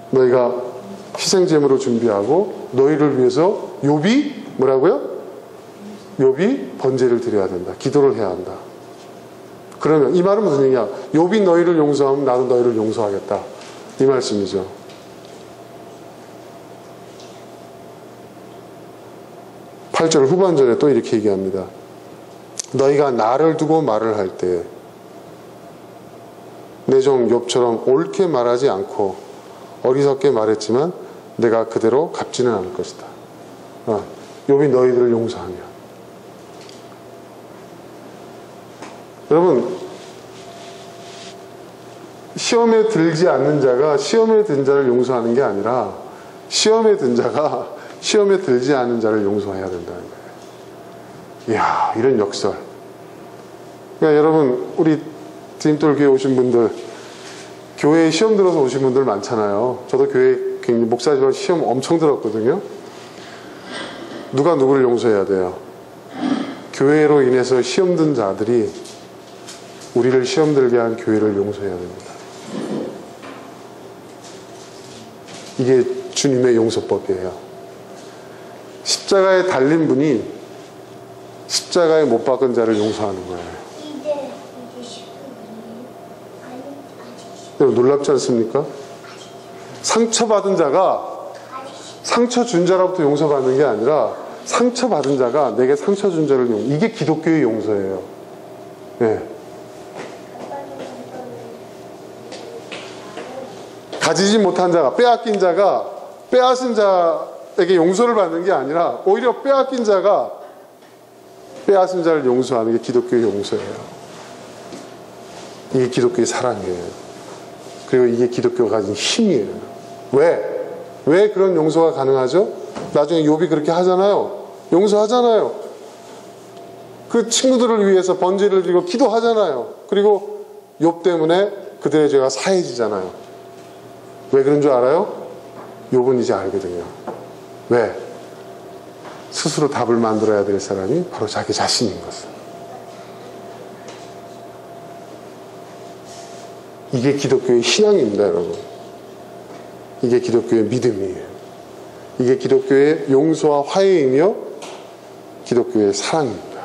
너희가 희생제물을 준비하고 너희를 위해서 욥이 뭐라고요? 욥이 번제를 드려야 된다. 기도를 해야 한다. 그러면 이 말은 무슨 얘기야? 욥이 너희를 용서하면 나도 너희를 용서하겠다. 이 말씀이죠. 팔 절 후반절에 또 이렇게 얘기합니다. 너희가 나를 두고 말을 할 때 내 종 욥처럼 옳게 말하지 않고 어리석게 말했지만 내가 그대로 갚지는 않을 것이다. 욥이 너희들을 용서하며. 여러분, 시험에 들지 않는 자가 시험에 든 자를 용서하는 게 아니라 시험에 든 자가 시험에 들지 않은 자를 용서해야 된다는 거예요. 이야, 이런 역설. 그러니까 여러분, 우리 디딤돌 교회 오신 분들, 교회에 시험 들어서 오신 분들 많잖아요. 저도 교회 굉장히 목사지만 시험 엄청 들었거든요. 누가 누구를 용서해야 돼요? 교회로 인해서 시험 든 자들이 우리를 시험 들게 한 교회를 용서해야 됩니다. 이게 주님의 용서법이에요. 십자가에 달린 분이 십자가에 못 박은 자를 용서하는 거예요. 여러분, 놀랍지 않습니까? 상처받은 자가 상처 준 자로부터 용서받는 게 아니라 상처받은 자가 내게 상처 준 자를 이게 기독교의 용서예요. 네. 가지지 못한 자가, 빼앗긴 자가 빼앗은 자에게 용서를 받는 게 아니라 오히려 빼앗긴 자가 빼앗은 자를 용서하는 게 기독교의 용서예요. 이게 기독교의 사랑이에요. 그리고 이게 기독교가 가진 힘이에요. 왜 그런 용서가 가능하죠? 나중에 욥이 그렇게 하잖아요. 용서하잖아요. 그 친구들을 위해서 번제를 드리고 기도하잖아요. 그리고 욥 때문에 그들의 죄가 사해지잖아요. 왜 그런 줄 알아요? 욥은 이제 알거든요. 왜? 스스로 답을 만들어야 될 사람이 바로 자기 자신인 것을. 이게 기독교의 신앙입니다, 여러분. 이게 기독교의 믿음이에요. 이게 기독교의 용서와 화해이며 기독교의 사랑입니다.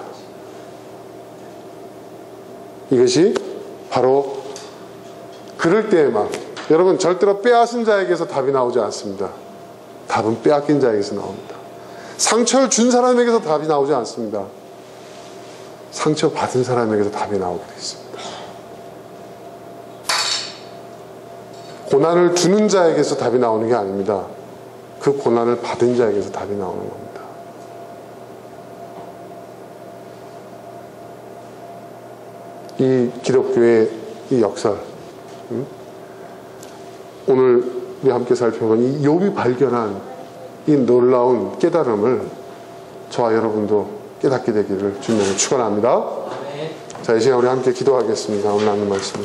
이것이 바로 그럴 때에만, 여러분 절대로 빼앗은 자에게서 답이 나오지 않습니다. 답은 빼앗긴 자에게서 나옵니다. 상처를 준 사람에게서 답이 나오지 않습니다. 상처 받은 사람에게서 답이 나오게 되어 있습니다. 고난을 주는 자에게서 답이 나오는 게 아닙니다. 그 고난을 받은 자에게서 답이 나오는 겁니다. 이 기독교의 이 역사, 오늘 우리 함께 살펴본 이 욥이 발견한 이 놀라운 깨달음을 저와 여러분도 깨닫게 되기를 주님으로 축원합니다. 자, 이 시간 우리 함께 기도하겠습니다. 오늘 나눈 말씀